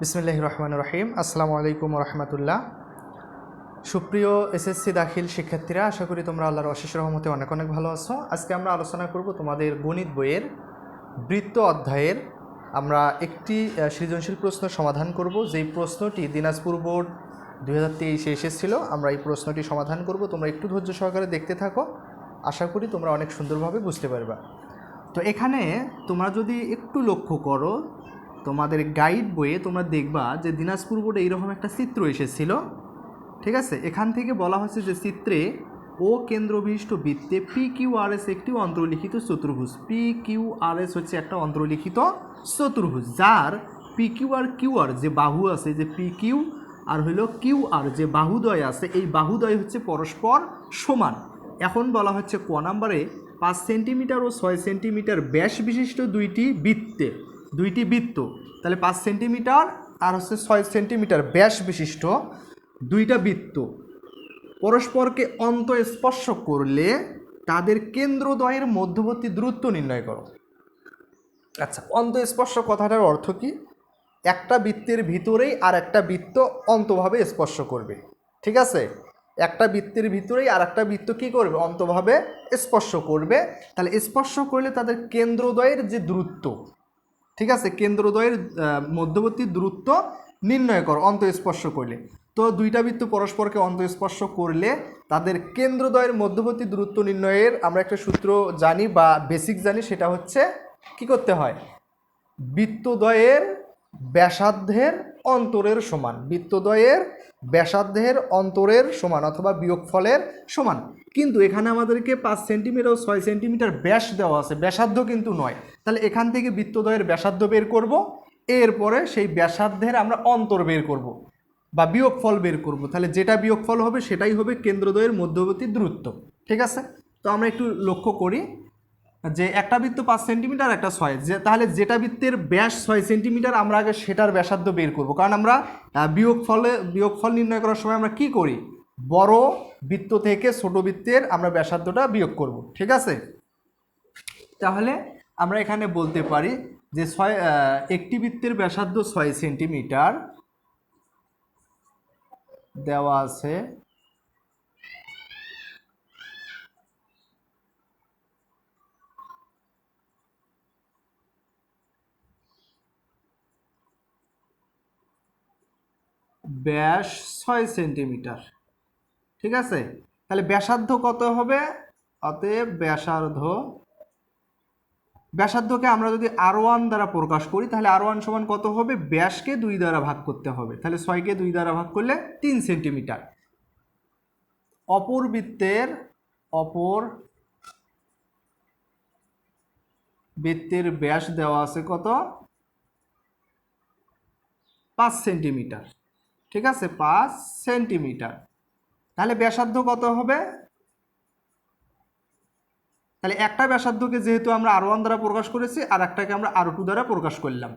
বিসমিল্লাহির রহমানির রহিম। আসসালামু আলাইকুম রহমতুল্লাহ। সুপ্রিয় এসএসসি দাখিল শিক্ষার্থীরা, আশা করি তোমরা আল্লাহর অশেষ রহমতে অনেক অনেক ভালো আছো। আজকে আমরা আলোচনা করব তোমাদের গণিত বইয়ের বৃত্ত অধ্যায়ের আমরা একটি সৃজনশীল প্রশ্ন সমাধান করব, যেই প্রশ্নটি দিনাজপুর বোর্ড 2023-এ এসেছিল। আমরা এই প্রশ্নটি সমাধান করব, তোমরা একটু ধৈর্য সহকারে দেখতে থাকো, আশা করি তোমরা অনেক সুন্দরভাবে বুঝতে পারবা। তো এখানে তোমরা যদি একটু লক্ষ্য করো, তোমাদের গাইড বইয়ে তোমরা দেখবা যে দিনাজপুর বোর্ডে এইরকম একটা চিত্র এসেছিল, ঠিক আছে। এখান থেকে বলা হচ্ছে যে চিত্রে ও কেন্দ্রবিশিষ্ট বৃত্তে PQRS একটি অন্তর্লিখিত চতুর্ভুজ। PQRS হচ্ছে একটা অন্তর্লিখিত চতুর্ভুজ, যার PQ আর QR যে বাহু আছে, যে PQ আর হইল QR যে বাহুদ্বয় আছে, এই বাহুদ্বয় হচ্ছে পরস্পর সমান। এখন বলা হচ্ছে ক নাম্বারে 5 সেন্টিমিটার ও 6 সেন্টিমিটার ব্যাস বিশিষ্ট দুইটি বৃত্ত, তাহলে 5 সেন্টিমিটার আর হচ্ছে 6 সেন্টিমিটার ব্যাস বিশিষ্ট দুইটা বৃত্ত পরস্পরকে অন্তঃস্পর্শ করলে তাদের কেন্দ্রদ্বয়ের মধ্যবর্তী দূরত্ব নির্ণয় করো। আচ্ছা, অন্তঃস্পর্শ কথাটার অর্থ কি? একটা বৃত্তের ভিতরেই আর একটা বৃত্ত অন্তভাবে স্পর্শ করবে, ঠিক আছে। একটা বৃত্তের ভিতরেই আর একটা বৃত্ত কী করবে? অন্তভাবে স্পর্শ করবে। তাহলে স্পর্শ করলে তাদের কেন্দ্রদ্বয়ের যে দূরত্ব, ঠিক আছে, কেন্দ্রদ্বয়ের মধ্যবর্তী দূরত্ব নির্ণয় করো অন্তঃস্পর্শ করলে। তো দুইটা বৃত্ত পরস্পরকে অন্তঃস্পর্শ করলে তাদের কেন্দ্রদ্বয়ের মধ্যবর্তী দূরত্ব নির্ণয়ের আমরা একটা সূত্র জানি বা বেসিক জানি, সেটা হচ্ছে কি করতে হয়? বৃত্তদ্বয়ের ব্যাসার্ধের অন্তরের সমান, বৃত্তদ্বয়ের ব্যাসার্ধের অন্তরের সমান অথবা বিয়োগফলের সমান। কিন্তু এখানে আমাদেরকে 5 সেন্টিমিটার ও 6 সেন্টিমিটার ব্যাস দেওয়া আছে, ব্যাসার্ধ কিন্তু নয়। তাহলে এখান থেকে বৃত্তদ্বয়ের ব্যাসার্ধ বের করব, এরপরে সেই ব্যাসার্ধের আমরা অন্তর বের করব বা বিয়োগফল বের করব। তাহলে যেটা বিয়োগফল হবে সেটাই হবে কেন্দ্রদ্বয়ের মধ্যবর্তী দূরত্ব, ঠিক আছে। তো আমরা একটু লক্ষ্য করি যে একটা বৃত্ত 5 সেন্টিমিটার, একটা 6, তাহলে যেটা বৃত্তের ব্যাস 6 সেন্টিমিটার আমরা আগে সেটার ব্যাসার্ধ বের করব, কারণ আমরা বিয়োগফল নির্ণয় করার সময় আমরা কি করি? বড় বৃত্ত থেকে ছোট বৃত্তের আমরা ব্যাসার্ধটা বিয়োগ করব, ঠিক আছে। তাহলে আমরা এখানে বলতে পারি যে একটি বৃত্তের ব্যাসার্ধ 6 সেন্টিমিটার দেওয়া আছে, ব্যাস 6 সেন্টিমিটার, ঠিক আছে। তাহলে ব্যাসার্ধ কত হবে? অতএব ব্যাসার্ধকে আমরা যদি R1 দ্বারা প্রকাশ করি, তাহলে R1 সমান কত হবে? ব্যাসকে 2 দ্বারা ভাগ করতে হবে, তাহলে 6কে 2 দ্বারা ভাগ করলে 3 সেন্টিমিটার। অপর বৃত্তের ব্যাস দেওয়া আছে কত? 5 সেন্টিমিটার, ঠিক আছে, 5 সেন্টিমিটার। তাহলে ব্যাসার্ধ কত হবে? তাহলে একটা ব্যাসার্ধকে যেহেতু আমরা R1 দ্বারা প্রকাশ করেছি, আর একটাকে আমরা R2 দ্বারা প্রকাশ করলাম,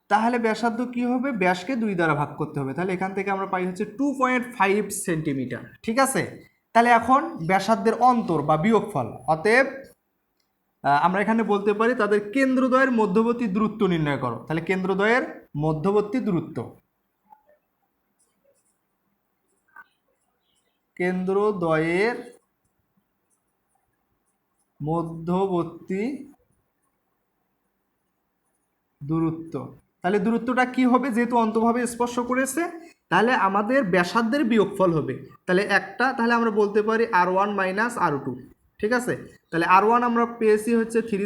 তাহলে ব্যাসার্ধ কি হবে? ব্যাসকে 2 দ্বারা ভাগ করতে হবে, তাহলে এখান থেকে আমরা পাই হচ্ছে 2.5 সেন্টিমিটার, ঠিক আছে। তাহলে এখন ব্যাসার্ধের অন্তর বা বিয়োগফল, অতএব আমরা এখানে বলতে পারি তাদের কেন্দ্রদ্বয়ের মধ্যবর্তী দূরত্ব নির্ণয় করো। তাহলে কেন্দ্রদ্বয়ের মধ্যবর্তী দূরত্ব, কেন্দ্রদ্বয়ের মধ্যবর্তী দূরত্ব, তাহলে দূরত্বটা কি হবে? যেহেতু অন্তভাবে স্পর্শ করেছে, তাহলে আমাদের ব্যাসার্ধের বিয়োগফল হবে। তাহলে আমরা বলতে পারি R1 মাইনাস R2, ঠিক আছে। তাহলে R1 আমরা পেয়েছি হচ্ছে 3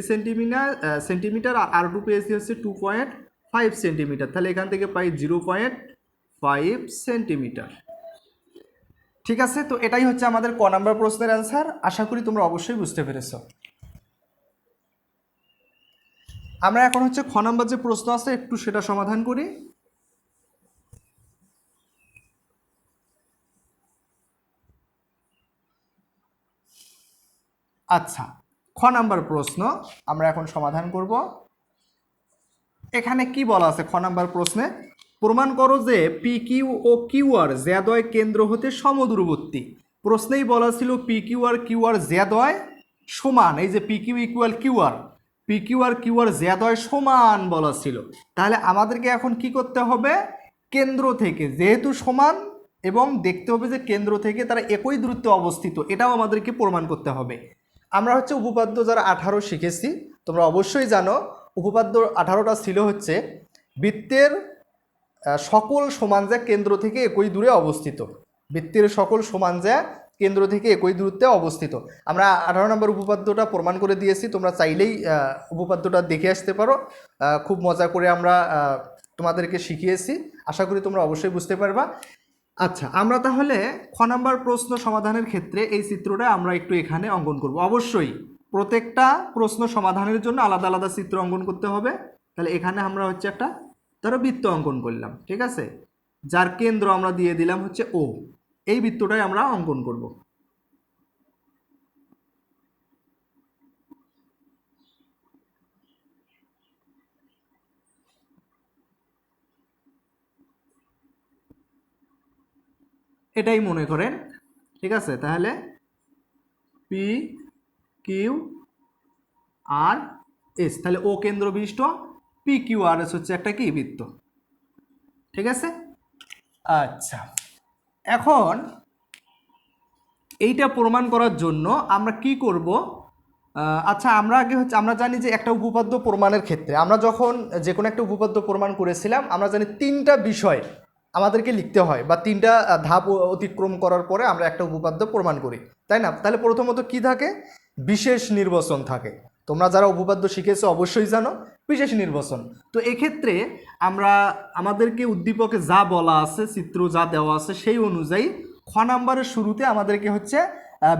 সেন্টিমিটার আর R2 পেয়েছি হচ্ছে 2.5 সেন্টিমিটার, তাহলে এখান থেকে পাই 0.5 সেন্টিমিটার, ঠিক আছে। তো এটাই হচ্ছে আমাদের ক নাম্বার প্রশ্নের অ্যান্সার। আশা করি তোমরা অবশ্যই বুঝতে পেরেছো। আমরা এখন হচ্ছে খ নাম্বার যে প্রশ্ন আছে একটু সেটা সমাধান করি। আচ্ছা, খ নাম্বার প্রশ্ন আমরা এখন সমাধান করব। এখানে কি বলা আছে খ নাম্বার প্রশ্নে? প্রমাণ করো যে PQ ও QR জ্যাদ্বয় কেন্দ্র হতে সমদূরবর্তী। প্রশ্নেই বলা ছিল PQ আর QR জ্যাদ্বয় সমান, এই যে PQ equal QR, P Q আর কিউ আর জেদয় সমান বলা ছিল। তাহলে আমাদেরকে এখন কি করতে হবে, কেন্দ্র থেকে যেহেতু সমান এবং দেখতে হবে যে কেন্দ্র থেকে তারা একই দূরত্বে অবস্থিত, এটাও আমাদেরকে প্রমাণ করতে হবে। আমরা হচ্ছে উপপাদ্য যারা 18 শিখেছি তোমরা অবশ্যই জানো, উপপাদ্য 18টা ছিল হচ্ছে বৃত্তের সকল সমান যা কেন্দ্র থেকে একই দূরে অবস্থিত, বৃত্তের সকল সমান যা কেন্দ্র থেকে একই দূরত্বে অবস্থিত। আমরা 18 নম্বর উপপাদ্যটা প্রমাণ করে দিয়েছি, তোমরা চাইলেই উপপাদ্যটা দেখে আসতে পারো। খুব মজা করে আমরা তোমাদেরকে শিখিয়েছি, আশা করি তোমরা অবশ্যই বুঝতে পারবা। আচ্ছা, আমরা তাহলে খ নাম্বার প্রশ্ন সমাধানের ক্ষেত্রে এই চিত্রটা আমরা একটু এখানে অঙ্কন করব। অবশ্যই প্রত্যেকটা প্রশ্ন সমাধানের জন্য আলাদা আলাদা চিত্র অঙ্কন করতে হবে। তাহলে এখানে আমরা হচ্ছে একটা ধরো বৃত্ত অঙ্কন করলাম, ঠিক আছে, যার কেন্দ্র আমরা দিয়ে দিলাম হচ্ছে ও। এই বৃত্তটাই আমরা অঙ্কন করব। এটাই মনে করেন, ঠিক আছে। তাহলে পি কিউ আর এস, তাহলে ও কেন্দ্র বিশিষ্ট, পি কিউ আর এস হচ্ছে একটা কি বৃত্ত, ঠিক আছে। আচ্ছা, এখন এইটা প্রমাণ করার জন্য আমরা কি করব, আচ্ছা আমরা আগে হচ্ছে আমরা জানি যে একটা উপপাদ্য প্রমাণের ক্ষেত্রে আমরা যখন যে কোনো একটা উপপাদ্য প্রমাণ করেছিলাম, আমরা জানি তিনটা বিষয় আমাদেরকে লিখতে হয় বা তিনটা ধাপ অতিক্রম করার পরে আমরা একটা উপপাদ্য প্রমাণ করি, তাই না? তাহলে প্রথমত কি থাকে, বিশেষ নির্বাচন থাকে। তোমরা যারা উপপাদ্য শিখেছো অবশ্যই জানো বিশেষ নির্বাচন। তো এক্ষেত্রে আমরা আমাদেরকে উদ্দীপকে যা বলা আছে, চিত্র যা দেওয়া আছে সেই অনুযায়ী খ নাম্বারের শুরুতে আমাদেরকে হচ্ছে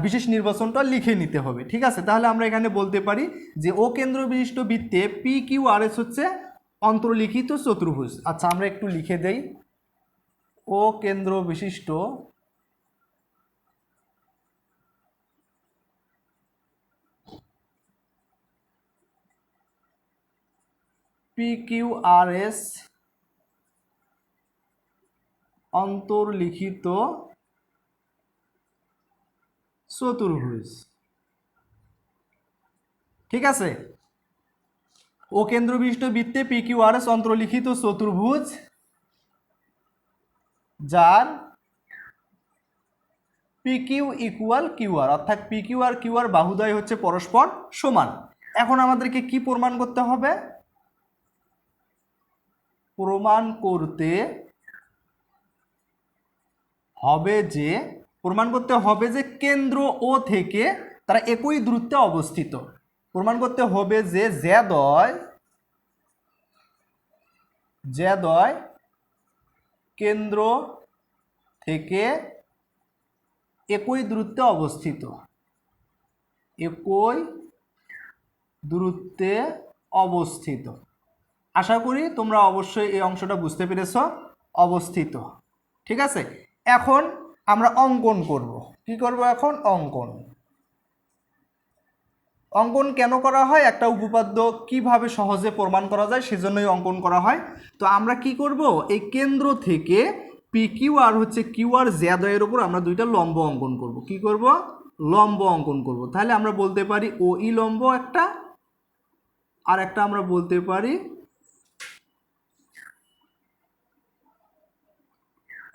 বিশেষ নির্বাচনটা লিখে নিতে হবে, ঠিক আছে। তাহলে আমরা এখানে বলতে পারি যে ও কেন্দ্র বিশিষ্ট বৃত্তে পি কিউ আর এস হচ্ছে অন্তর্লিখিত চতুর্ভুজ। আচ্ছা আমরা একটু লিখে দেই, ও কেন্দ্র বিশিষ্ট পি কিউ আর এস অন্তর্লিখিত চতুর্ভুজ, ঠিক আছে। ও কেন্দ্র বিশিষ্ট বৃত্তে পি কিউ আর এস অন্তর্লিখিত চতুর্ভুজ যার P Q equal Q R, অর্থাৎ পি কিউ আর কিউ আর বাহুদ্বয় হচ্ছে পরস্পর সমান। এখন আমাদেরকে কি প্রমাণ করতে হবে, প্রমাণ করতে হবে যে কেন্দ্র ও থেকে তারা একই দূরত্বে অবস্থিত। প্রমাণ করতে হবে যে জেদয় কেন্দ্র থেকে একই দূরত্বে অবস্থিত, একই দূরত্বে অবস্থিত। আশা করি তোমরা অবশ্যই এই অংশটা বুঝতে পেরেছো, অবস্থিত, ঠিক আছে। এখন আমরা অঙ্কন করব, কি করব এখন, অঙ্কন। অঙ্কন কেন করা হয়, একটা উপপাদ্য কিভাবে সহজে প্রমাণ করা যায় সেজন্যই অঙ্কন করা হয়। তো আমরা কি করব, এই কেন্দ্র থেকে পি কিউ আর হচ্ছে কিউ আর জেডয়ের উপর আমরা দুইটা লম্ব অঙ্কন করব। কি করব, লম্ব অঙ্কন করব। তাহলে আমরা বলতে পারি ও ই লম্ব একটা, আর একটা আমরা বলতে পারি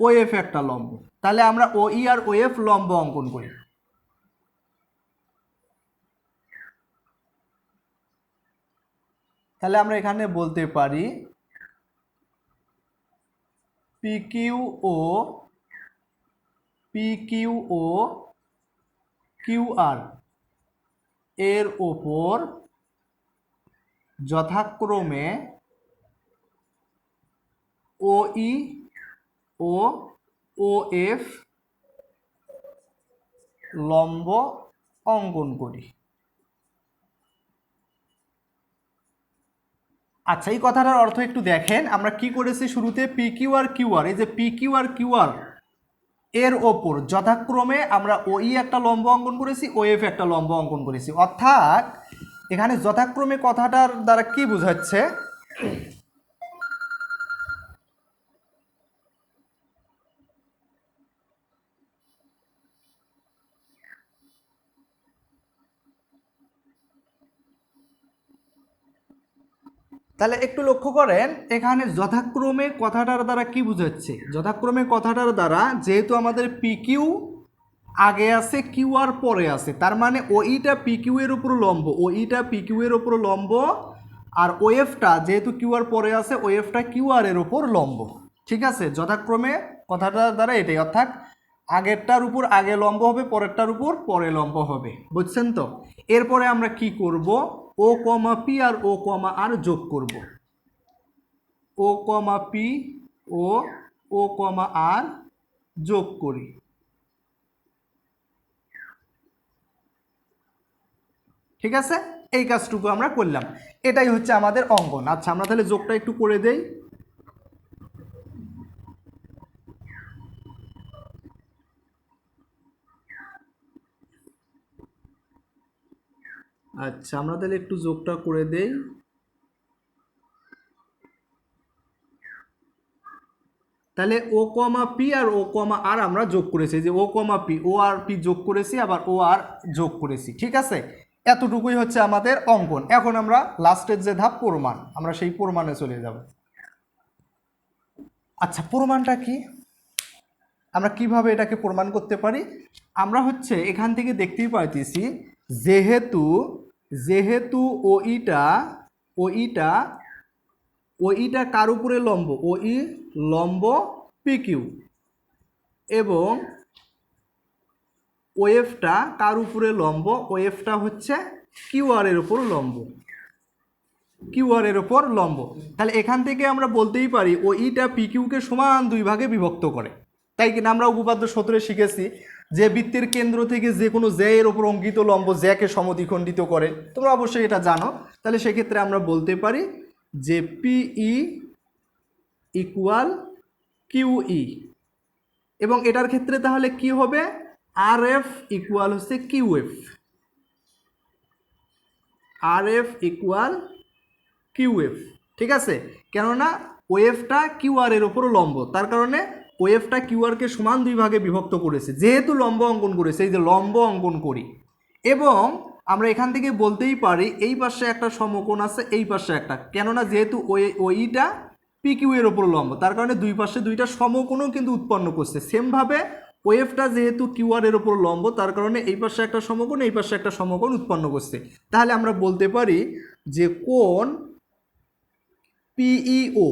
ও এফ একটা লম্ব। তাহলে আমরা ও ই আর ও এফ লম্ব অঙ্কন করি। তাহলে আমরা এখানে বলতে পারি P Q O Q R এর ওপর যথাক্রমে ও ই ও ও এফ লম্ব অঙ্কন করি। আচ্ছা, এই কথাটার অর্থ একটু দেখেন, আমরা কি করেছি শুরুতে, পি কিউ আর কিউ আর, এই যে পি কিউ আর কিউ আর এর ওপর যথাক্রমে আমরা ও ই একটা লম্ব অঙ্কন করেছি, ও এফ একটা লম্ব অঙ্কন করেছি। অর্থাৎ এখানে যথাক্রমে কথাটার দ্বারা কি বোঝাচ্ছে, তাহলে একটু লক্ষ্য করেন এখানে যথাক্রমে কথাটার দ্বারা কি বোঝাচ্ছে, যথাক্রমে কথাটার দ্বারা যেহেতু আমাদের পিকিউ আগে আছে কিউ আর পরে আছে, তার মানে ওইটা পিকিউ এর উপর লম্ব, ওইটা পিকিউ এর উপর লম্ব, আর ওএফটা যেহেতু কিউ আর পরে আছে ওএফটা কিউ আর এর উপর লম্ব। ঠিক আছে, যথাক্রমে কথাটার দ্বারা এটাই, অর্থাৎ আগেরটার উপর আগে লম্ব হবে, পরেরটার উপর পরে লম্ব হবে, বুঝছেন তো। এরপরে আমরা কি করব, ও কমা পি আর ও কমা আর যোগ করব, ও কমা পি ও কমা আর যোগ করি। ঠিক আছে, এই কাজটুকু আমরা করলাম, এটাই হচ্ছে আমাদের অঙ্কন। আচ্ছা আমরা তাহলে যোগটা একটু করে দেই। আচ্ছা আমরা তাহলে একটু যোগটা করে দেই। তাহলে ও কমা পি আর ও কমা আর আমরা যোগ করেছি, যে ও কমা পি, ও আর পি যোগ করেছি, আবার ও আর যোগ করেছি। ঠিক আছে, এতটুকুই হচ্ছে আমাদের অঙ্কন। এখন আমরা লাস্টের যে ধাপ প্রমাণ, আমরা সেই প্রমাণে চলে যাব। আচ্ছা প্রমাণটা কি, আমরা কিভাবে এটাকে প্রমাণ করতে পারি? আমরা হচ্ছে এখান থেকে দেখতেই পাইতেছি যেহেতু যেহেতু ওইটা কার উপরে লম্ব, ওই লম্ব পিকিউ, এবং ওএফটা কার উপরে লম্ব, ওএফটা হচ্ছে কিউআর এর উপর লম্ব, কিউআর এর উপর লম্ব। তাহলে এখান থেকে আমরা বলতেই পারি ওইটা পিকিউকে সমান দুই ভাগে বিভক্ত করে, তাই কিনা? আমরা উপপাদ্য সূত্রে শিখেছি যে বৃত্তের কেন্দ্র থেকে যে কোনো জ্যা এর উপর অঙ্কিত লম্ব জ্যাকে সমদ্বিখণ্ডিত করে, তোমরা অবশ্যই এটা জানো। তাহলে সেক্ষেত্রে আমরা বলতে পারি যে পিই ইকুয়াল কিউই, এবং এটার ক্ষেত্রে তাহলে কি হবে, আর এফ ইকুয়াল হচ্ছে কিউএফ, আর এফ ইকুয়াল কিউএফ। ঠিক আছে, কেননা ওয়েভটা কিউআর এর ওপর লম্ব, তার কারণে ওয়েভটা কিউআরকে সমান দুই ভাগে বিভক্ত করেছে, যেহেতু লম্ব অঙ্কন করেছে, এই যে লম্ব অঙ্কন করি, এবং আমরা এখান থেকে বলতেই পারি এই পাশে একটা সমকোণ আছে, এই পাশে একটা, কেননা যেহেতু ওইটা পিকিউ এর ওপর লম্ব, তার কারণে দুই পাশে দুইটা সমকোণও কিন্তু উৎপন্ন করছে। সেমভাবে ওয়েভটা যেহেতু কিউআর এর ওপর লম্ব, তার কারণে এই পাশে একটা সমকোণ, এই পাশে একটা সমকোণ উৎপন্ন করছে। তাহলে আমরা বলতে পারি যে কোণ পিইও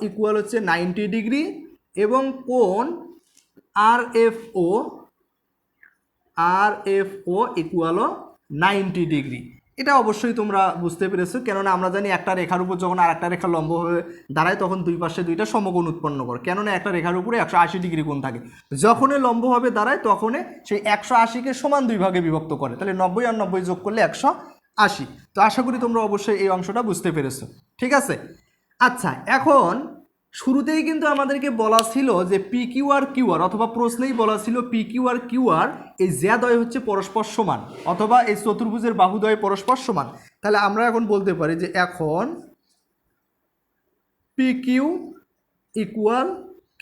ইকুয়াল হচ্ছে 90 ডিগ্রি, এবং কোণ আরএফও ইকুয়ালও 90 ডিগ্রি। এটা অবশ্যই তোমরা বুঝতে পেরেছো, কেননা আমরা জানি একটা রেখার উপর যখন আর একটা রেখা লম্ব হয়ে দাঁড়ায় তখন দুই পাশে দুইটা সমকোণ উৎপন্ন করে, কেননা একটা রেখার উপরে 180 ডিগ্রি কোণ থাকে, যখনই লম্বভাবে দাঁড়ায় তখনই সেই 180কে সমান দুই ভাগে বিভক্ত করে। তাহলে 90 আর 90 যোগ করলে 180। তো আশা করি তোমরা অবশ্যই এই অংশটা বুঝতে পেরেছো। ঠিক আছে, আচ্ছা এখন শুরুতেই কিন্তু আমাদেরকে বলা ছিল যে পি কিউ আর কিউআর, অথবা প্রশ্নেই বলা ছিল পি কিউ আর কিউআর এই জ্যাদ্বয় হচ্ছে পরস্পর সমান, অথবা এই চতুর্ভুজের বাহুদ্বয় পরস্পর সমান। তাহলে আমরা এখন বলতে পারি যে এখন পি কিউ ইকুয়াল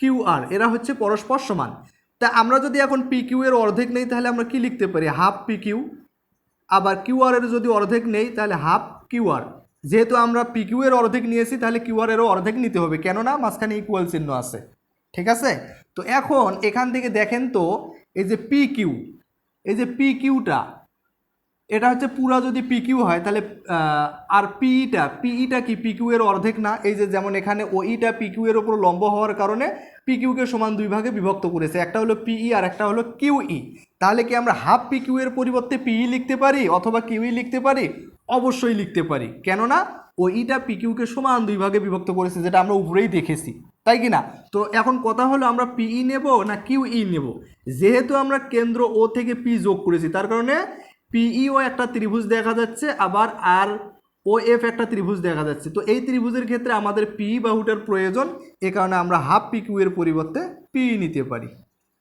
কিউআর এরা হচ্ছে পরস্পর সমান। তা আমরা যদি এখন পি কিউ এর অর্ধেক নেই তাহলে আমরা কি লিখতে পারি, হাফ পি কিউ। আবার কিউআর এর যদি অর্ধেক নেই তাহলে হাফ কিউআর। যেহেতু আমরা পিকিউ এর অর্ধেক নিয়েছি তাহলে কিউআর এরও অর্ধেক নিতে হবে, কেননা মাঝখানে ইকুয়াল চিহ্ন আছে। ঠিক আছে, তো এখন এখান থেকে দেখেন তো এই যে পিকিউ, এই যে পিকিউটা এটা হচ্ছে পুরা যদি পিকিউ হয় তাহলে আর পিইটা কি পিকিউ এর অর্ধেক না? এই যে যেমন এখানে ওইটা পিকিউ এর উপর লম্ব হওয়ার কারণে পিকিউকে সমান দুই ভাগে বিভক্ত করেছে, একটা হলো পিই আর একটা হলো কিউই। তাহলে কি আমরা হাফ পিকিউ এর পরিবর্তে পিই লিখতে পারি অথবা কিউই লিখতে পারি? অবশ্যই লিখতে পারি, কেননা ওইটা পিকিউকে সমান দুই ভাগে বিভক্ত করেছে, যেটা আমরা উপরেই দেখেছি, তাই কি না? তো এখন কথা হলো আমরা পিই নেব না কিউই নেব। যেহেতু আমরা কেন্দ্র ও থেকে পি যোগ করেছি তার কারণে পিইও একটা ত্রিভুজ দেখা যাচ্ছে, আবার আর ও এফ একটা ত্রিভুজ দেখা যাচ্ছে। তো এই ত্রিভুজের ক্ষেত্রে আমাদের পি বাহুটার প্রয়োজন, এ কারণে আমরা হাফ পি কিউ এর পরিবর্তে পি নিতে পারি।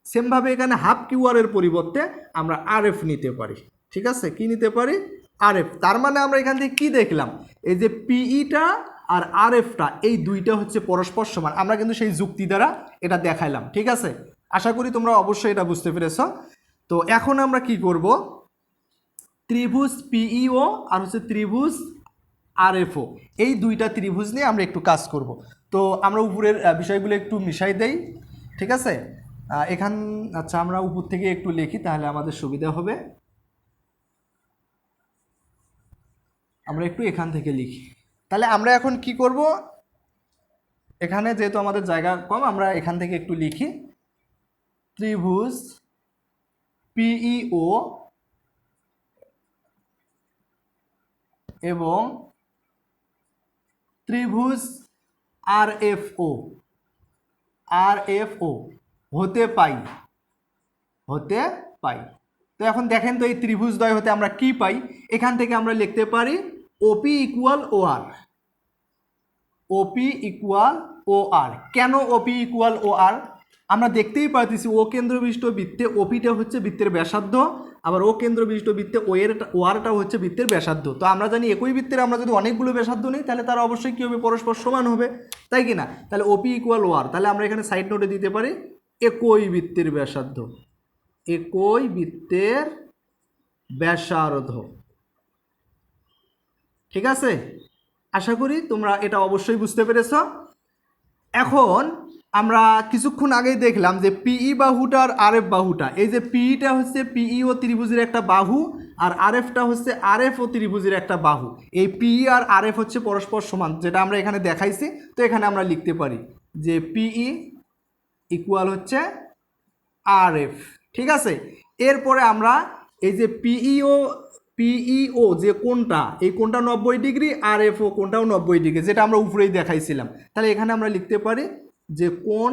সেমভাবে এখানে হাফ কিউআর এর পরিবর্তে আমরা আর এফ নিতে পারি। ঠিক আছে, কি নিতে পারি? আর এফ। তার মানে আমরা এখান থেকে কি দেখলাম, এই যে পিইটা আর আর এফটা এই দুইটা হচ্ছে পরস্পর সমান। আমরা কিন্তু সেই যুক্তি দ্বারা এটা দেখাইলাম। ঠিক আছে, আশা করি তোমরা অবশ্যই এটা বুঝতে পেরেছ। তো এখন আমরা কি করব, ত্রিভুজ পিইও আর হচ্ছে ত্রিভুজ RFO, এই দুইটা ত্রিভুজ নিয়ে আমরা একটু কাজ করব। তো আমরা উপরের বিষয়গুলো একটু মিশাই দেই, ঠিক আছে? আচ্ছা, আমরা উপর থেকে একটু লিখি, তাহলে আমাদের সুবিধা হবে। আমরা একটু এখান থেকে লিখি। তাহলে আমরা এখন কি করব, এখানে যেহেতু আমাদের জায়গা কম, আমরা এখান থেকে একটু লিখি। ত্রিভুজ PEO এবং ত্রিভুজ RFO হতে পাই। তো এখন দেখেন তো এই ত্রিভুজদ্বয় হতে আমরা কি পাই। এখান থেকে আমরা লিখতে পারি OP equal OR। OP equal OR। কেন OP ইকুয়াল OR? আমরা দেখতেই পাচ্ছি ও কেন্দ্রবিষ্ট বৃত্তে OPটা হচ্ছে বৃত্তের ব্যাসার্ধ, আবার ও কেন্দ্রবিষ্ট বৃত্তে ORটা হচ্ছে বৃত্তের ব্যাসার্ধ। তো আমরা জানি একই বৃত্তের আমরা যদি অনেকগুলো ব্যাসার্ধ নিই তাহলে তারা অবশ্যই কী হবে, পরস্পর সমান হবে, তাই কি না? তাহলে OP ইকুয়াল OR, তাহলে আমরা এখানে সাইড নোটে দিতে পারি একই বৃত্তের ব্যাসার্ধ। একই বৃত্তের ব্যাসার্ধ, ঠিক আছে? আশা করি তোমরা এটা অবশ্যই বুঝতে পেরেছ। এখন আমরা কিছুক্ষণ আগেই দেখলাম যে PE বাহুটা আর RF বাহুটা, এই যে PEটা হচ্ছে PEO ত্রিভুজের একটা বাহু, আর RFটা হচ্ছে RFO ত্রিভুজের একটা বাহু। এই PE আর RF হচ্ছে পরস্পর সমান, যেটা আমরা এখানে দেখাইছি। তো এখানে আমরা লিখতে পারি যে PE ইকুয়াল হচ্ছে RF, ঠিক আছে? এরপরে আমরা এই যে PEO যে কোণটা, এই কোণটা 90 ডিগ্রি, RFO কোণটাও 90 ডিগ্রি, যেটা আমরা উপরেই দেখাইছিলাম। তাহলে এখানে আমরা লিখতে পারি যে কোণ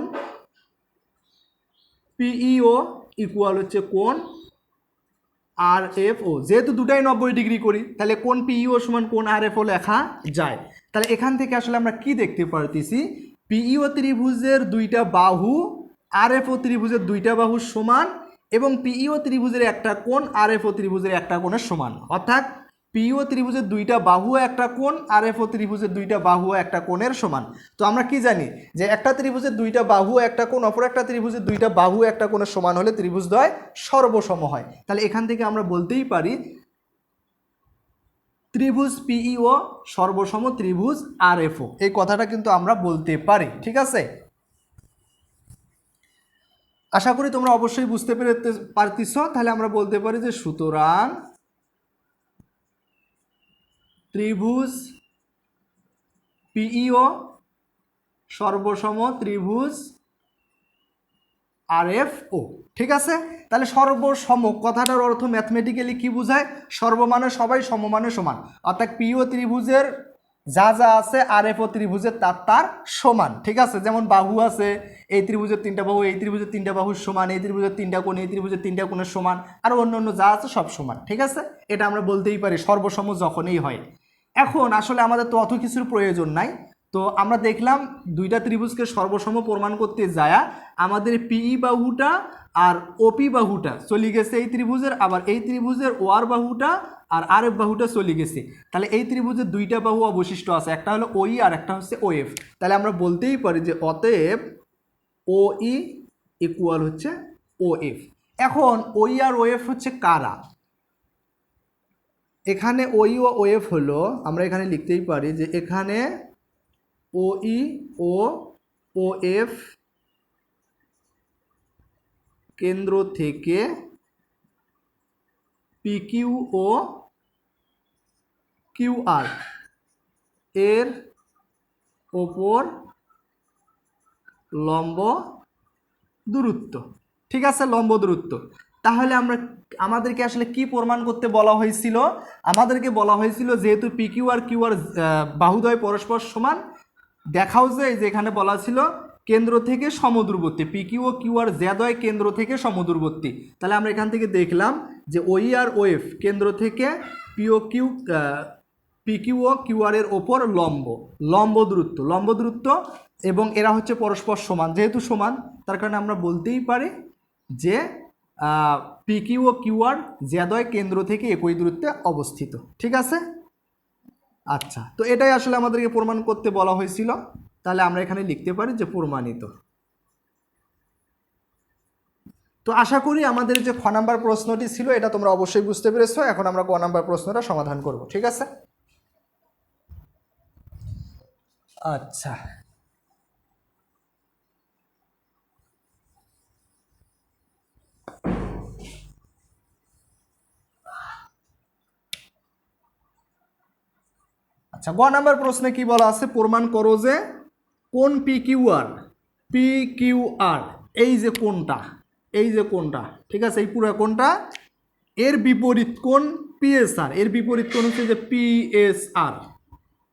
PEO ইকুয়াল হচ্ছে কোণ RFO। যেহেতু দুটাই 90 ডিগ্রি করি, তাহলে কোণ PEO সমান কোণ RFO লেখা যায়। তাহলে এখান থেকে আসলে আমরা কি দেখতে পারতেছি, PEO ত্রিভুজের দুইটা বাহু RFO ত্রিভুজের দুইটা বাহু সমান, এবং PEO ত্রিভুজের একটা কোণ RFO ত্রিভুজের একটা কোণের সমান। অর্থাৎ PEO ত্রিভুজের দুইটা বাহু একটা কোণ, RFO ত্রিভুজের দুইটা বাহু একটা কোণের সমান। তো আমরা কি জানি যে একটা ত্রিভুজের দুইটা বাহু একটা কোণ, অপর একটা ত্রিভুজের দুইটা বাহু একটা কোণের সমান হলে ত্রিভুজদ্বয় সর্বসম হয়। তাহলে এখান থেকে আমরা বলতেই পারি ত্রিভুজ PEO সর্বসম ত্রিভুজ RFO, এই কথাটা কিন্তু আমরা বলতে পারি, ঠিক আছে? আশা করি তোমরা অবশ্যই বুঝতে পারতেছ। তাহলে আমরা বলতে পারি যে সুতরাং ত্রিভুজ PEO সর্বসম ত্রিভুজ RFO, ঠিক আছে? তাহলে সর্বসম কথাটার অর্থ ম্যাথমেটিক্যালি কি বোঝায়? সর্বমানে সবাই সমমানে সমান। অর্থাৎ PEO ত্রিভুজের যা যা আছে RFO ত্রিভুজের তার সমান, ঠিক আছে? যেমন বাহু আছে, এই ত্রিভুজের তিনটা বাহু এই ত্রিভুজের তিনটা বাহুর সমান, এই ত্রিভুজের তিনটা কোণ এই ত্রিভুজের তিনটা কোণের সমান, আর অন্য অন্য যা আছে সব সমান, ঠিক আছে? এটা আমরা বলতেই পারি সর্বসম যখনই হয়। এখন আসলে আমাদের তো অত কিছুর প্রয়োজন নাই। তো আমরা দেখলাম দুইটা ত্রিভুজকে সর্বসম প্রমাণ করতে যায় আমাদের PE বাহুটা আর OP বাহুটা চলে গেছে এই ত্রিভুজের, আবার এই ত্রিভুজের OR বাহুটা আর RF বাহুটা চলে গেছে। তাহলে এই ত্রিভুজের দুইটা বাহু অবশিষ্ট আছে, একটা হলো OE আর একটা হচ্ছে OF। তাহলে আমরা বলতেই পারি যে অতএব OE ইকুয়াল হচ্ছে OF। এখন OE আর OF হচ্ছে কারা? এখানে OE ও OF হলো, আমরা এখানে লিখতেই পারি যে এখানে OE ও OF কেন্দ্র থেকে PQ ও QR এর ওপর লম্ব দূরত্ব, ঠিক আছে? লম্ব দূরত্ব। তাহলে আমাদেরকে আসলে কি প্রমাণ করতে বলা হয়েছিল? আমাদেরকে বলা হয়েছিল যেহেতু PQ আর QR বাহুদ্বয় পরস্পর সমান, দেখাও যে এখানে বলা ছিল কেন্দ্র থেকে সমদূরবর্তী, PQ ও QR দ্বয় কেন্দ্র থেকে সমদূরবর্তী। তাহলে আমরা এখান থেকে দেখলাম যে OE আর OF কেন্দ্র থেকে PQ ও QR এর ওপর লম্ব দূরত্ব, এবং এরা হচ্ছে পরস্পর সমান। যেহেতু সমান, তার কারণে আমরা বলতেই পারি যে PQ ও QR দ্বয় কেন্দ্র থেকে একই দূরত্বে অবস্থিত, ঠিক আছে? আচ্ছা, তো এটাই আসলে আমাদেরকে প্রমাণ করতে বলা হয়েছিল। তাহলে আমরা এখানে লিখতে পারি যে প্রমাণিত। তো আশা করি আমাদের যে খ নাম্বার প্রশ্নটি ছিল এটা তোমরা অবশ্যই বুঝতে পেরেছো। এখন আমরা ক নাম্বার প্রশ্নটা সমাধান করব, ঠিক আছে? আচ্ছা, আচ্ছা, গ নাম্বার প্রশ্নে কি বলা আছে, প্রমাণ করো যে কোন পি কিউ আর এই যে কোনটা, এই যে কোনটা, ঠিক আছে, এই পুরো কোনটা এর বিপরীত কোণ পিএসআর, এর বিপরীত কোণ হচ্ছে যে পিএসআর,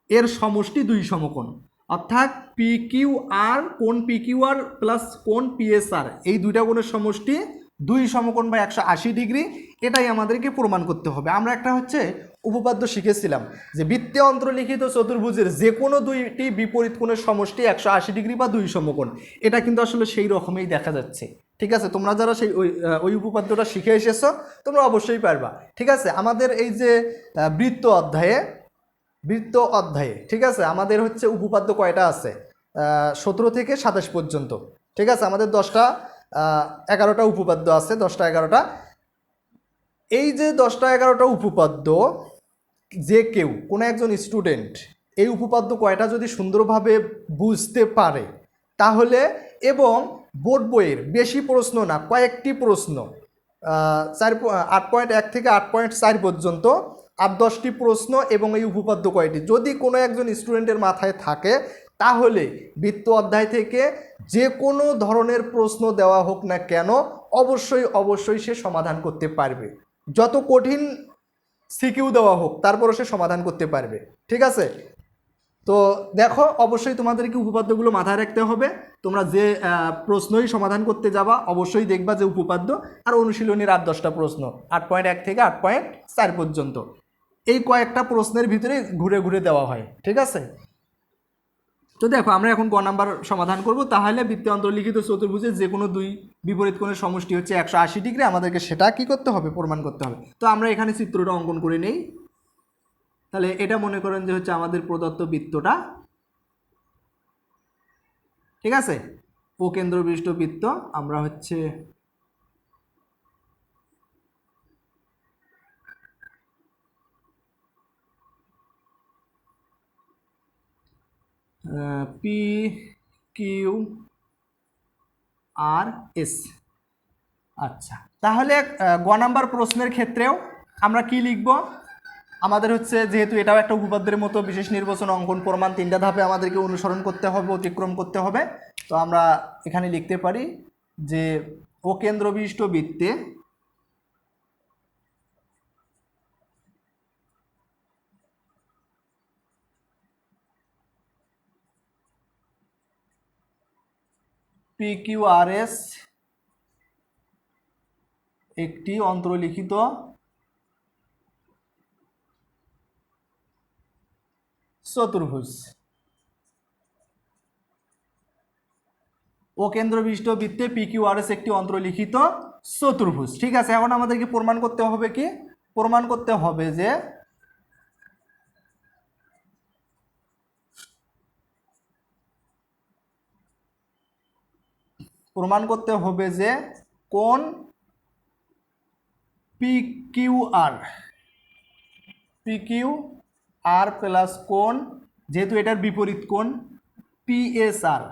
এর সমষ্টি দুই সমকোণ, অর্থাৎ পি কিউ আর কোণ পি কিউ আর প্লাস কোণ পিএসআর, এই দুইটা কোণের সমষ্টি দুই সমকোণ বা 180 ডিগ্রি, এটাই আমাদেরকে প্রমাণ করতে হবে। আমরা একটা হচ্ছে উপপাদ্য শিখেছিলাম যে বৃত্তে অন্তর্লিখিত চতুর্ভুজের যে কোনো দুইটি বিপরীত কোণের সমষ্টি 180 ডিগ্রি বা দুই সমকোণ, এটা কিন্তু আসলে সেই রকমই দেখা যাচ্ছে। ঠিক আছে, তোমরা যারা সেই ওই উপপাদ্যটা শিখে এসেছো তোমরা অবশ্যই পারবা। ঠিক আছে, আমাদের এই যে বৃত্ত অধ্যায়ে ঠিক আছে, আমাদের হচ্ছে উপপাদ্য কয়টা আছে, 17 থেকে 27 পর্যন্ত। ঠিক আছে, আমাদের 11টা উপপাদ্য আছে, 11টা। এই যে 11টা উপপাদ্য, যে কেউ কোনো একজন স্টুডেন্ট এই উপপাদ্য কয়টা যদি সুন্দরভাবে বুঝতে পারে তাহলে, এবং বোর্ড বইয়ের বেশি প্রশ্ন না, কয়েকটি প্রশ্ন 8.1 থেকে 8.4 পর্যন্ত 8-10টি প্রশ্ন এবং এই উপপাদ্য কয়টি যদি কোনো একজন স্টুডেন্টের মাথায় থাকে, তাহলে বৃত্ত অধ্যায় থেকে যে কোনো ধরনের প্রশ্ন দেওয়া হোক না কেন অবশ্যই সে সমাধান করতে পারবে। যত কঠিন সিকিউ দেওয়া হোক তারপরও সে সমাধান করতে পারবে। ঠিক আছে, তো দেখো অবশ্যই তোমাদেরকে উপপাদ্যগুলো মাথায় রাখতে হবে। তোমরা যে প্রশ্নই সমাধান করতে যাবা অবশ্যই দেখবা যে উপপাদ্য আর অনুশীলনীর 8-10টা প্রশ্ন 8.1 থেকে 8.4 পর্যন্ত, এই কয়েকটা প্রশ্নের ভিতরে ঘুরে ঘুরে দেওয়া হয়। ঠিক আছে, তো দেখো আমরা এখন ক নাম্বার সমাধান করব। তাহলে বৃত্তে অন্তর্লিখিত চতুর্ভুজের যে কোনো দুই বিপরীত কোণের সমষ্টি হচ্ছে 180 ডিগ্রি, আমাদেরকে সেটা কি করতে হবে, প্রমাণ করতে হবে। তো আমরা এখানে চিত্রটা অঙ্কন করে নেই। তাহলে এটা মনে করেন যে হচ্ছে আমাদের প্রদত্ত বৃত্তটা, ঠিক আছে, ও কেন্দ্র বিশিষ্ট বৃত্ত। আমরা হচ্ছে পি কিউ আর এস। আচ্ছা, তাহলে গ নাম্বার প্রশ্নের ক্ষেত্রেও আমরা কি লিখব, আমাদের হচ্ছে যেহেতু এটাও একটা উপপাদ্যের মতো বিশেষ নির্বাচন অঙ্কন প্রমাণ 3টা ধাপে আমাদেরকে অনুসরণ করতে হবে, অতিক্রম করতে হবে। তো আমরা এখানে লিখতে পারি যে ও কেন্দ্র বিশিষ্ট বৃত্তে PQRS একটি অন্তর্লিখিত চতুর্ভুজ। ও কেন্দ্র বিশিষ্ট বৃত্তে PQRS একটি অন্তর্লিখিত চতুর্ভুজ। ঠিক আছে, এখন আমাদেরকে প্রমাণ করতে হবে কি, প্রমাণ করতে হবে যে কোন PQR প্লাস কোন, যেহেতু এটার বিপরীত কোণ পিএসআর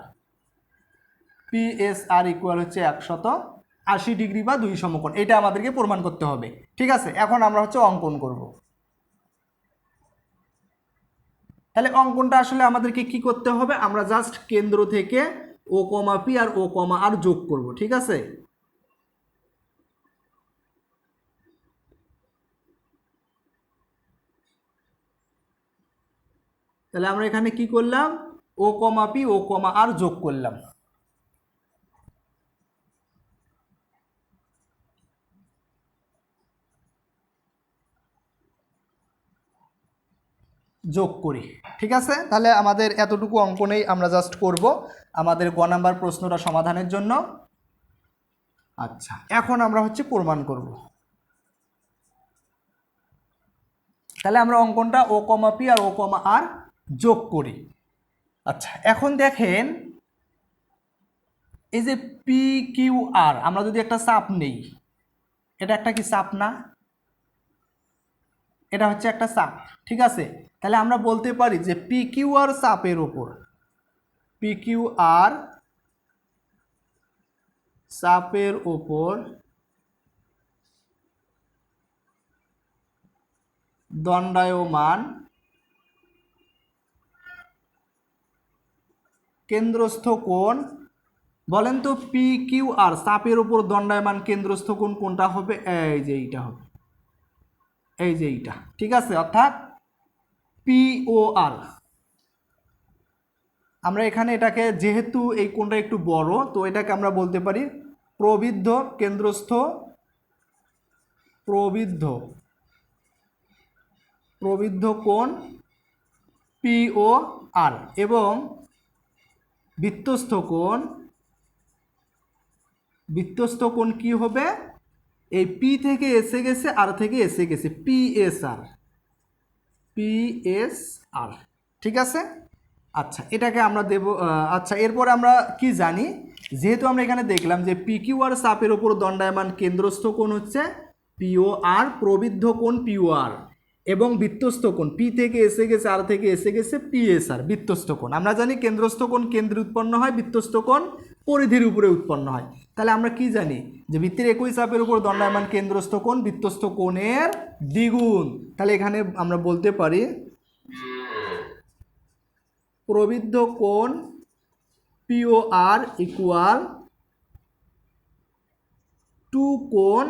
ইকুয়াল হচ্ছে 180 ডিগ্রি বা দুই সমকোণ, এটা আমাদেরকে প্রমাণ করতে হবে। ঠিক আছে, এখন আমরা হচ্ছে অঙ্কন করব। তাহলে অঙ্কনটা আসলে আমাদেরকে কি করতে হবে, আমরা জাস্ট কেন্দ্র থেকে ও কমা পি আর ও কমা আর যোগ করব। ঠিক আছে, তাহলে আমরা এখানে কি করলাম, ও কমা পি ও কমা আর যোগ করলাম, যোগ করি। ঠিক আছে, তাহলে আমাদের এতটুকু অঙ্কনেই আমরা জাস্ট করব আমাদের গ নাম্বার প্রশ্নটা সমাধানের জন্য। আচ্ছা, এখন আমরা হচ্ছে প্রমাণ করব। তাহলে আমরা অঙ্কনটা ও কমা পি আর ও কমা আর যোগ করি। আচ্ছা, এখন দেখেন এই যে পি কিউ আর, আমরা যদি একটা চাপ নেই, এটা একটা কি চাপ না, এটা হচ্ছে একটা চাপ। ঠিক আছে, তাহলে আমরা বলতে পারি যে পি কিউ আর চাপের ওপর, পি কিউ আর চাপের উপর দণ্ডায়মান কেন্দ্রস্থ কোণ। বলেন তো পি কিউ আর চাপের উপর দণ্ডায়মান কেন্দ্রস্থ কোণ কোনটা হবে? এই যে এইটা হবে, এই যে এইটা। ঠিক আছে, অর্থাৎ পি ও আর। আমরা এখানে এটাকে, যেহেতু এই কোণটা একটু বড়, তো এটাকে আমরা বলতে পারি প্রবৃদ্ধ কেন্দ্রস্থ, প্রবৃদ্ধ কোণ পি ও আর, এবং বৃত্তস্থ কোণ কি হবে? এই পি থেকে এসে গেছে, আর থেকে এসে গেছে, পিএসআর। ঠিক আছে। আচ্ছা, এটাকে আমরা দেব। আচ্ছা, এরপর আমরা কি জানি, যেহেতু আমরা এখানে দেখলাম যে পি কিউ আর চাপের উপর দণ্ডায়মান কেন্দ্রস্থ কোণ হচ্ছে পিও আর, প্রবৃদ্ধ কোণ পিও আর, এবং বৃত্তস্থ কোণ পি থেকে এসে গেছে, আর থেকে এসে গেছে, পিএসআর। বৃত্তস্থ কোণ আমরা জানি কেন্দ্রস্থ কোণ কেন্দ্রে উৎপন্ন হয়, বৃত্তস্থ কোণ পরিধির উপরে উৎপন্ন হয়। তাহলে আমরা কি জানি যে বৃত্তের একই চাপের উপর দণ্ডায়মান কেন্দ্রস্থ কোণ বৃত্তস্থ কোণের দ্বিগুণ। তাহলে এখানে আমরা বলতে পারি প্রবৃদ্ধ কোণ পিও আর ইকুয়াল টু কোণ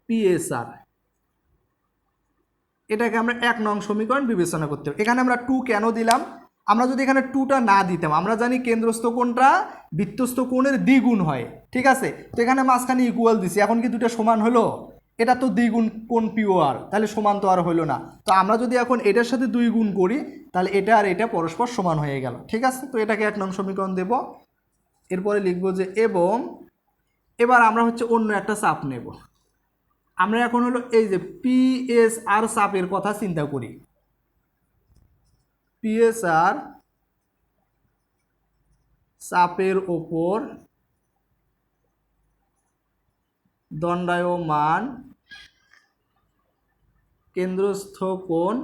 পিএসআর। এটাকে আমরা 1 নং সমীকরণ বিবেচনা করতে হবে। এখানে আমরা 2 কেন দিলাম? আমরা যদি এখানে 2টা না দিতাম, আমরা জানি কেন্দ্রস্থ কোণটা বৃত্তস্থ কোণের দ্বিগুণ হয়। ঠিক আছে, তো এখানে মাঝখানে ইকুয়াল দিছি, এখন কি দুটো সমান হলো? এটা তো দ্বিগুণ কোণ পিও আর, তাহলে সমান তো আর হলো না। তো আমরা যদি এখন এটার সাথে 2 গুণ করি, তাহলে এটা আর এটা পরস্পর সমান হয়ে গেল। ঠিক আছে, তো এটাকে 1 নং সমীকরণ দেব। এরপরে লিখব যে এবং, এবার আমরা হচ্ছে অন্য একটা চাপ নেব। আমরা এখন হলো এই যে পিএসআর চাপের কথা চিন্তা করি। পিএসআর চাপের ওপর দণ্ডায়মান কেন্দ্রস্থ কোণ।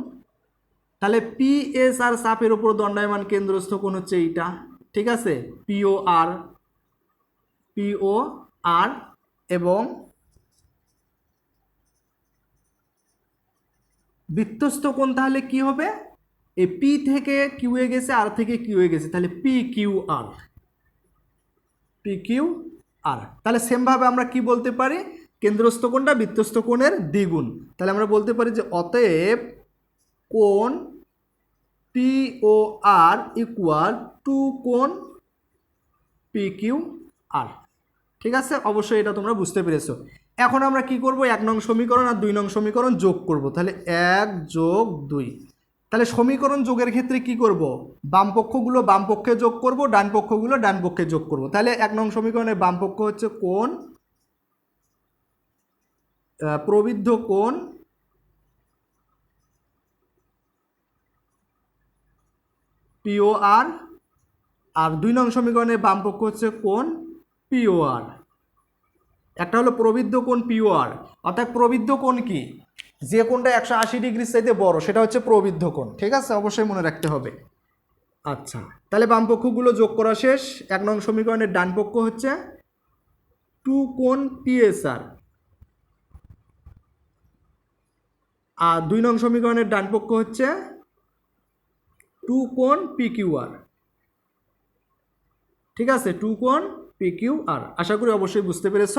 তাহলে পিএসআর চাপের ওপর দণ্ডায়মান কেন্দ্রস্থ কোণ হচ্ছে এইটা। ঠিক আছে, পিও আর, এবং বৃত্তস্থ কোণ তাহলে কি হবে? এই পি থেকে কিউ এ গেছে, আর থেকে কিউ এ গেছে, তাহলে পি কিউ আর। তাহলে সেমভাবে আমরা কি বলতে পারি? কেন্দ্রস্থ কোণটা বৃত্তস্থ কোণের দ্বিগুণ। তাহলে আমরা বলতে পারি যে অতএব কোণ P O R equal to কোণ পি কিউ আর। ঠিক আছে, অবশ্যই এটা তোমরা বুঝতে পেরেছো। এখন আমরা কি করব? 1 নং সমীকরণ আর 2 নং সমীকরণ যোগ করব। তাহলে 1 যোগ 2। তাহলে সমীকরণ যোগের ক্ষেত্রে কি করব? বাম পক্ষগুলো বাম পক্ষে যোগ করব, ডান পক্ষগুলো ডান পক্ষে যোগ করব। তাহলে 1 নং সমীকরণের বাম পক্ষ হচ্ছে কোণ প্রবৃদ্ধ কোণ পিও আর, আর 2 নং সমীকরণের বাম পক্ষ হচ্ছে কোণ পিও আর। একটা হলো প্রবৃদ্ধ কোণ পিও আর, অর্থাৎ প্রবৃদ্ধ কোণ কি? যে কোণটা 180 ডিগ্রির চাইতে বড় সেটা হচ্ছে প্রবৃদ্ধ কোণ। ঠিক আছে, অবশ্যই মনে রাখতে হবে। আচ্ছা, তাহলে বাম পক্ষগুলো যোগ করা শেষ। 1 নং সমীকরণের ডান পক্ষ হচ্ছে 2 কোণ পিএসআর, আর 2 নং সমীকরণের ডান পক্ষ হচ্ছে 2 কোণ পিকিউআর। ঠিক আছে, 2 কোণ পিকিউআর। আশা করি অবশ্যই বুঝতে পেরেছ।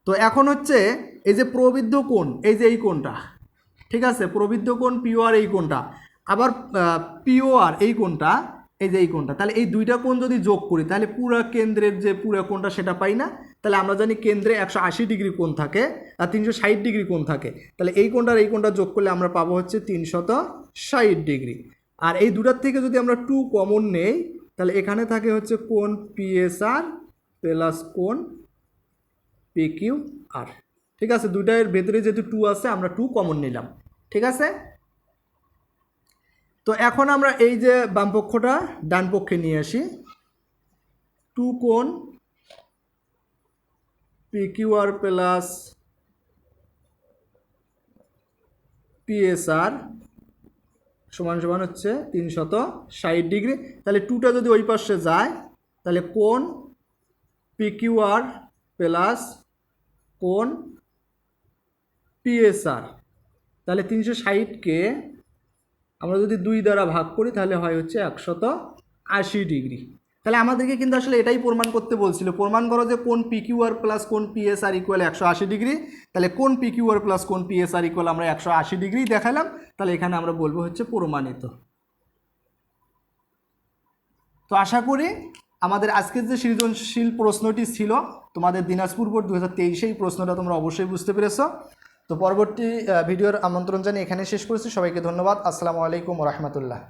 তো এখন হচ্ছে এই যে প্রবৃদ্ধ কোণ, এই যে এই কোণটা, ঠিক আছে, প্রবৃদ্ধ কোণ পিওআর এই কোণটা, আবার পিওআর এই কোণটা, এই যে এই কোণটা, তাহলে এই দুইটা কোণ যদি যোগ করি তাহলে পুরো কেন্দ্রের যে পুরো কোণটা সেটা পাই না। তাহলে আমরা জানি কেন্দ্রে 180 ডিগ্রি কোণ থাকে আর 360 ডিগ্রি কোণ থাকে। তাহলে এই কোণটার এই কোণটা যোগ করলে আমরা পাবো হচ্ছে 360 ডিগ্রি। আর এই দুটার থেকে যদি আমরা 2 কমন নেই, তাহলে এখানে থাকে হচ্ছে কোণ পিএসআর প্লাস কোণ পিকিউআর। ঠিক আছে, দুইটার ভেতরে যেহেতু 2 আছে আমরা 2 কমন নিলাম। ঠিক আছে, তো এখন আমরা এই যে বাম পক্ষটা ডান পক্ষে নিয়ে আসি। 2 কোণ পিকিউআর প্লাস পিএসআর সমান সমান হচ্ছে 360 ডিগ্রি। তাহলে টুটা যদি ওই পাশে যায় তাহলে কোণ পিকিউআর প্লাস কোণ পিএসআর, তাহলে 360কে আমরা যদি 2 দ্বারা ভাগ করি তাহলে হয় হচ্ছে 180 ডিগ্রি। তাহলে আমাদেরকে কিন্তু আসলে এটাই প্রমাণ করতে বলছিল, প্রমাণ করো যে কোণ পিকিউআর প্লাস কোণ পিএসআর ইকুয়াল 180 ডিগ্রি। তাহলে কোণ পিকিউআর প্লাস কোণ পিএসআর ইকুয়াল আমরা 180 ডিগ্রি দেখালাম, তাহলে এখানে আমরা বলবো হচ্ছে প্রমাণিত। তো আশা করি আমাদের আজকের যে সৃজনশীল প্রশ্নটি ছিল তোমাদের দিনাজপুর বোর্ড 2023 এই প্রশ্নটা তোমরা অবশ্যই বুঝতে পেরেছো। তো পরবর্তী ভিডিওর আমন্ত্রণ জানিয়ে এখানে শেষ করছি। সবাইকে ধন্যবাদ। আসসালামু আলাইকুম ওয়া রাহমাতুল্লাহ।